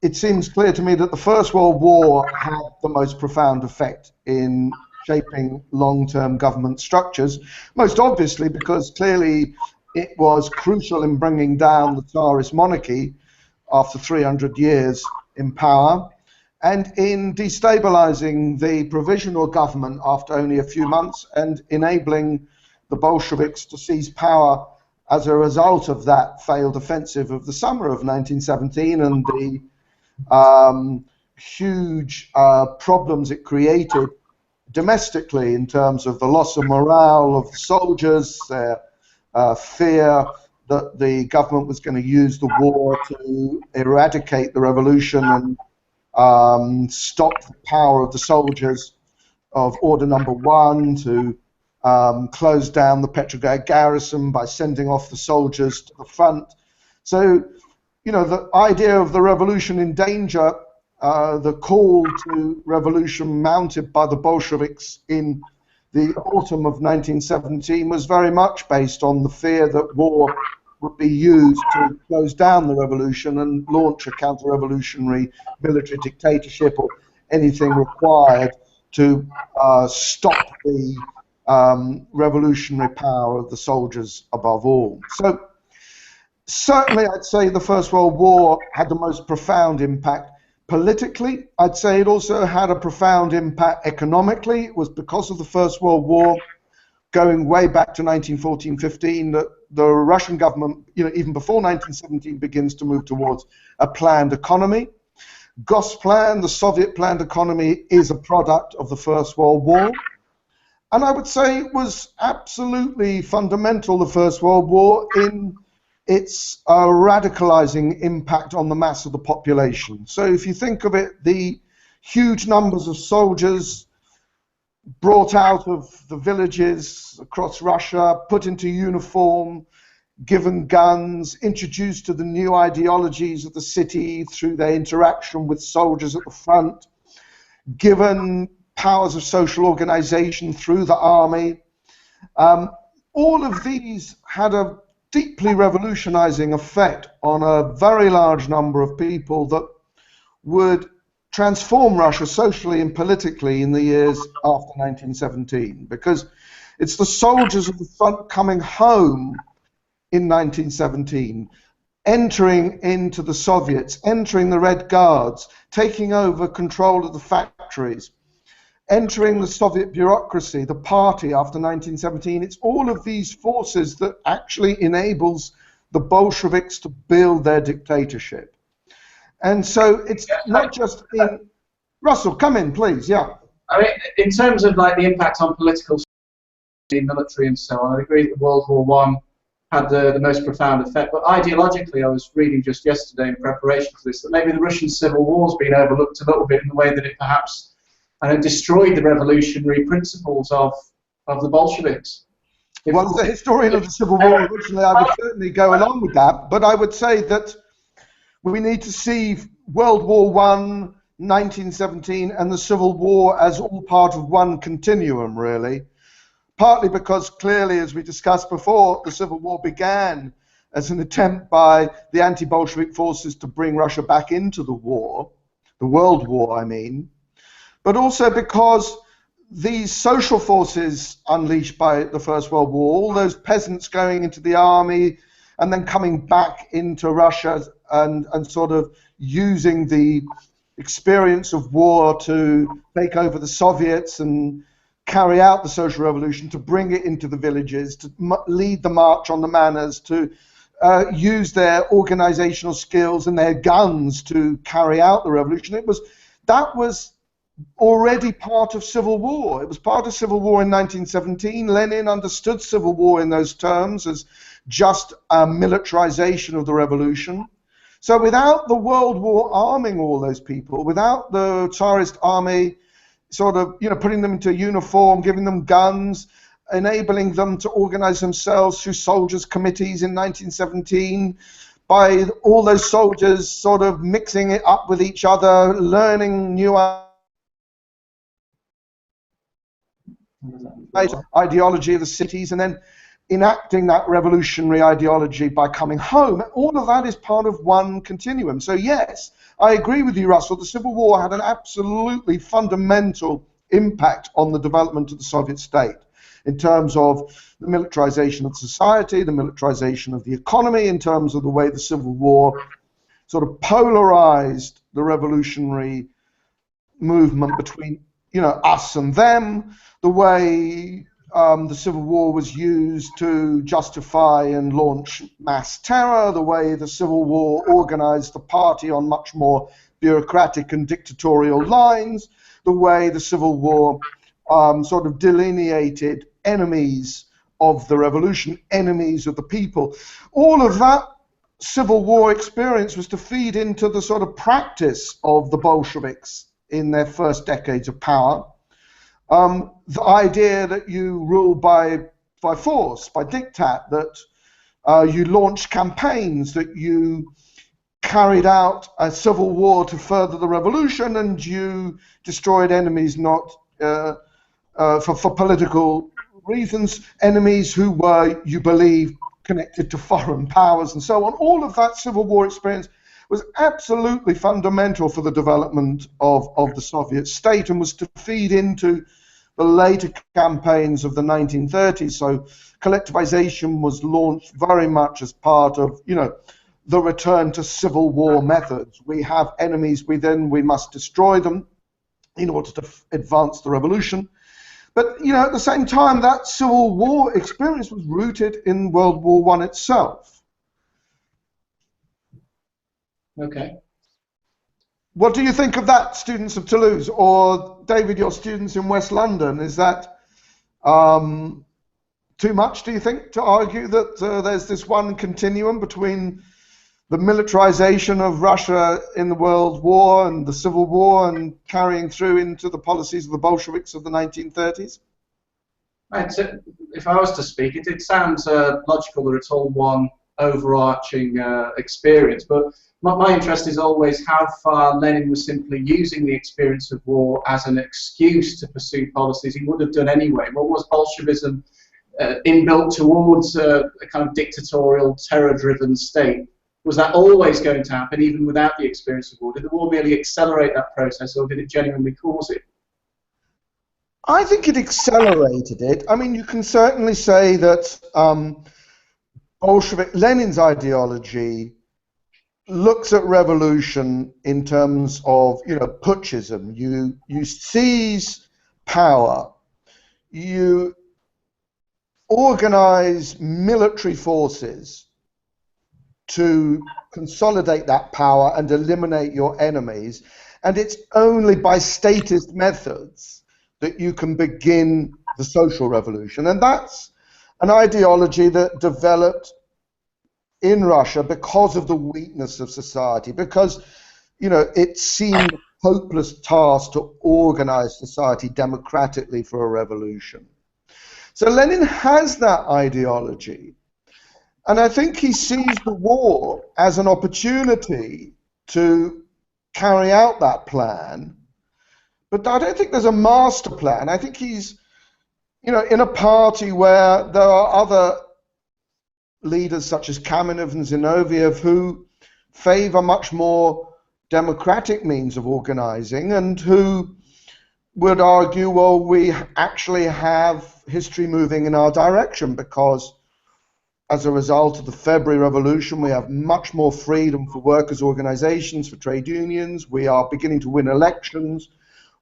it seems clear to me that the First World War had the most profound effect in shaping long-term government structures, most obviously because clearly it was crucial in bringing down the Tsarist monarchy after 300 years in power, and in destabilizing the provisional government after only a few months and enabling the Bolsheviks to seize power as a result of that failed offensive of the summer of 1917 and the huge problems it created domestically in terms of the loss of morale of the soldiers, their fear that the government was going to use the war to eradicate the revolution and stop the power of the soldiers of Order Number 1 to closed down the Petrograd garrison by sending off the soldiers to the front. So, you know, the idea of the revolution in danger, the call to revolution mounted by the Bolsheviks in the autumn of 1917 was very much based on the fear that war would be used to close down the revolution and launch a counter-revolutionary military dictatorship or anything required to stop the revolutionary power of the soldiers above all. So certainly I'd say the First World War had the most profound impact. Politically, I'd say it also had a profound impact economically. It was because of the First World War, going way back to 1914-15, that the Russian government, you know, even before 1917, begins to move towards a planned economy. Gosplan, the Soviet planned economy, is a product of the First World War. And I would say it was absolutely fundamental, the First World War, in its radicalizing impact on the mass of the population. So if you think of it, the huge numbers of soldiers brought out of the villages across Russia, put into uniform, given guns, introduced to the new ideologies of the city through their interaction with soldiers at the front, given powers of social organization through the army. All of these had a deeply revolutionizing effect on a very large number of people that would transform Russia socially and politically in the years after 1917, because it's the soldiers of the front coming home in 1917, entering into the Soviets, entering the Red Guards, taking over control of the factories, entering the Soviet bureaucracy, the party after 1917. It's all of these forces that actually enables the Bolsheviks to build their dictatorship. And so it's not just in... Russell, come in, please, yeah. I mean, in terms of like the impact on political, military and so on, I agree that World War I had the most profound effect, but ideologically, I was reading just yesterday in preparation for this, that maybe the Russian Civil War's been overlooked a little bit in the way that it perhaps destroyed the revolutionary principles of the Bolsheviks. Well, as a historian of the Civil War originally, I would certainly go along with that, but I would say that we need to see World War I, 1917, and the Civil War as all part of one continuum, really. Partly because clearly, as we discussed before, the Civil War began as an attempt by the anti-Bolshevik forces to bring Russia back into the war, the World War, I mean, but also because these social forces unleashed by the First World War, all those peasants going into the army and then coming back into Russia and sort of using the experience of war to take over the Soviets and carry out the social revolution, to bring it into the villages, to lead the march on the manors, to use their organizational skills and their guns to carry out the revolution. That was already part of Civil War. It was part of Civil War in 1917. Lenin understood Civil War in those terms as just a militarization of the revolution. So without the World War arming all those people, without the Tsarist army sort of, you know, putting them into uniform, giving them guns, enabling them to organize themselves through soldiers' committees in 1917, by all those soldiers sort of mixing it up with each other, learning new ideology of the cities, and then enacting that revolutionary ideology by coming home. All of that is part of one continuum. So yes, I agree with you, Russell. The Civil War had an absolutely fundamental impact on the development of the Soviet state in terms of the militarization of society, the militarization of the economy, in terms of the way the Civil War sort of polarized the revolutionary movement between, you know, us and them, the way the Civil War was used to justify and launch mass terror, the way the Civil War organized the party on much more bureaucratic and dictatorial lines, the way the Civil War sort of delineated enemies of the revolution, enemies of the people. All of that Civil War experience was to feed into the sort of practice of the Bolsheviks in their first decades of power. the idea that you rule by force, by diktat, that you launched campaigns, that you carried out a civil war to further the revolution, and you destroyed enemies not for political reasons, enemies who were, you believe, connected to foreign powers and so on. All of that Civil War experience was absolutely fundamental for the development of the Soviet state, and was to feed into the later campaigns of the 1930s. So collectivization was launched very much as part of, the return to civil war methods. We have enemies, we must destroy them in order to advance the revolution. But, at the same time, that Civil War experience was rooted in World War I itself. Okay. What do you think of that, students of Toulouse? Or, David, your students in West London? Is that too much, do you think, to argue that there's this one continuum between the militarization of Russia in the World War and the Civil War, and carrying through into the policies of the Bolsheviks of the 1930s? Right, so if I was to speak, it sounds logical that it's all one overarching experience, but my interest is always how far Lenin was simply using the experience of war as an excuse to pursue policies he would have done anyway. What was Bolshevism inbuilt towards a kind of dictatorial, terror-driven state? Was that always going to happen, even without the experience of war? Did the war merely accelerate that process, or did it genuinely cause it? I think it accelerated it. I mean, you can certainly say that Lenin's ideology looks at revolution in terms of, putschism. You seize power, you organize military forces to consolidate that power and eliminate your enemies, and it's only by statist methods that you can begin the social revolution. And that's an ideology that developed in Russia because of the weakness of society, because it seemed a hopeless task to organize society democratically for a revolution. So Lenin has that ideology. And I think he sees the war as an opportunity to carry out that plan. But I don't think there's a master plan. I think he's, in a party where there are other leaders such as Kamenev and Zinoviev who favor much more democratic means of organizing, and who would argue, well, we actually have history moving in our direction, because as a result of the February Revolution, we have much more freedom for workers' organizations, for trade unions. We are beginning to win elections.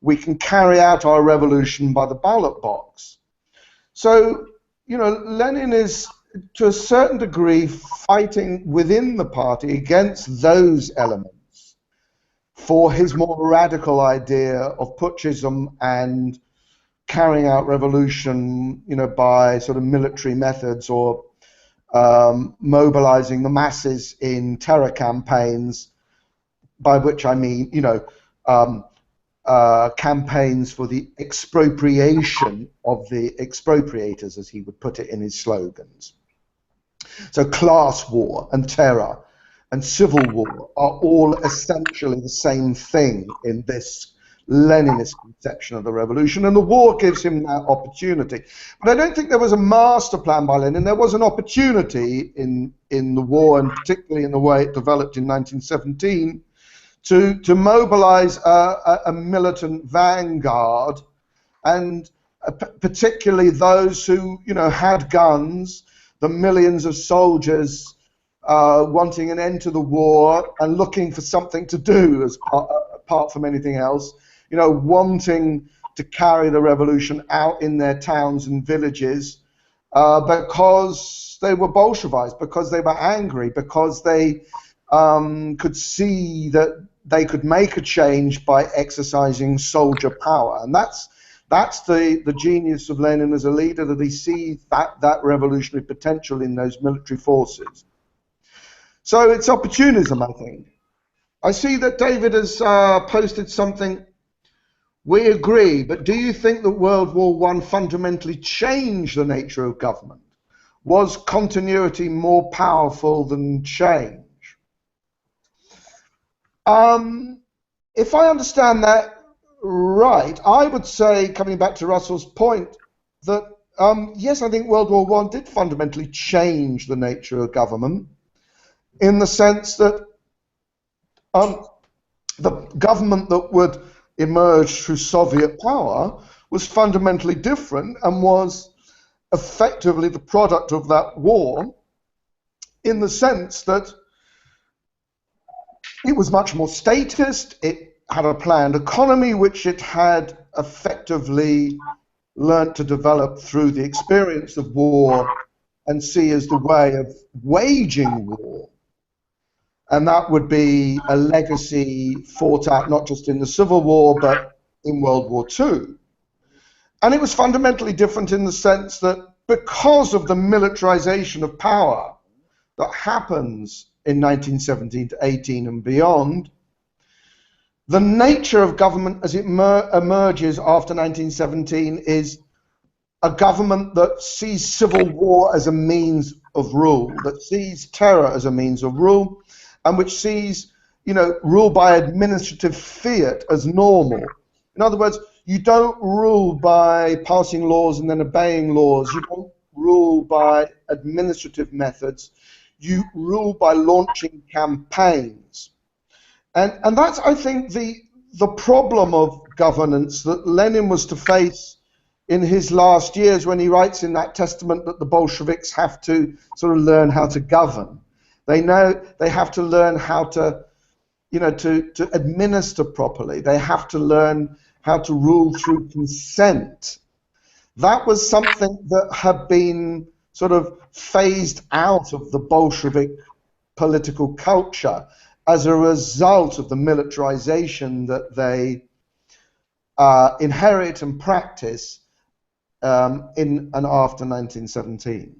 We can carry out our revolution by the ballot box. So, Lenin is, to a certain degree, fighting within the party against those elements for his more radical idea of putschism and carrying out revolution, by sort of military methods, or mobilizing the masses in terror campaigns, by which I mean, campaigns for the expropriation of the expropriators, as he would put it in his slogans. So class war and terror and civil war are all essentially the same thing in this Leninist conception of the revolution, and the war gives him that opportunity. But I don't think there was a master plan by Lenin. There was an opportunity in the war, and particularly in the way it developed in 1917, to mobilize a militant vanguard, and particularly those who had guns, the millions of soldiers wanting an end to the war and looking for something to do apart from anything else. Wanting to carry the revolution out in their towns and villages because they were Bolsheviks, because they were angry, because they could see that they could make a change by exercising soldier power. And that's the genius of Lenin as a leader, that he sees that revolutionary potential in those military forces. So it's opportunism, I think. I see that David has posted something We agree, but do you think that World War I fundamentally changed the nature of government? Was continuity more powerful than change? If I understand that right, I would say, coming back to Russell's point, that yes, I think World War I did fundamentally change the nature of government, in the sense that the government that would emerge through Soviet power was fundamentally different and was effectively the product of that war, in the sense that it was much more statist. It had a planned economy which it had effectively learnt to develop through the experience of war and see as the way of waging war. And that would be a legacy fought out not just in the Civil War but in World War II. And it was fundamentally different in the sense that because of the militarization of power that happens in 1917 to 18 and beyond, the nature of government as it emerges after 1917 is a government that sees civil war as a means of rule, that sees terror as a means of rule, and which sees, rule by administrative fiat as normal. In other words, you don't rule by passing laws and then obeying laws. You don't rule by administrative methods. You rule by launching campaigns. And that's, I think, the problem of governance that Lenin was to face in his last years, when he writes in that testament that the Bolsheviks have to sort of learn how to govern. They know they have to learn how to, to administer properly. They have to learn how to rule through consent. That was something that had been sort of phased out of the Bolshevik political culture as a result of the militarization that they inherit and practice in and after 1917.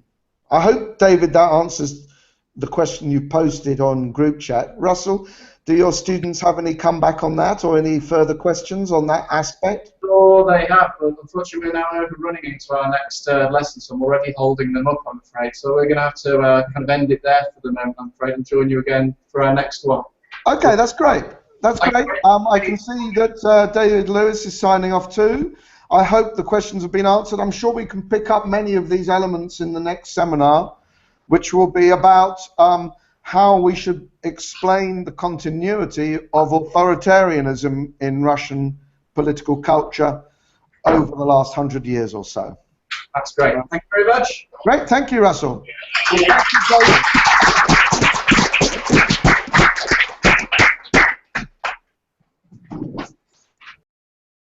I hope, David, that answers the question you posted on group chat. Russell, do your students have any comeback on that or any further questions on that aspect? Sure, they have, but unfortunately we're now overrunning into our next lesson, so I'm already holding them up, I'm afraid. So we're going to have to kind of end it there for the moment, I'm afraid, and join you again for our next one. Okay, that's great. That's great. I can see that David Lewis is signing off too. I hope the questions have been answered. I'm sure we can pick up many of these elements in the next seminar, which will be about how we should explain the continuity of authoritarianism in Russian political culture over the last 100 years or so. That's great. Thank you very much. Great. Thank you, Russell. Thank you, David.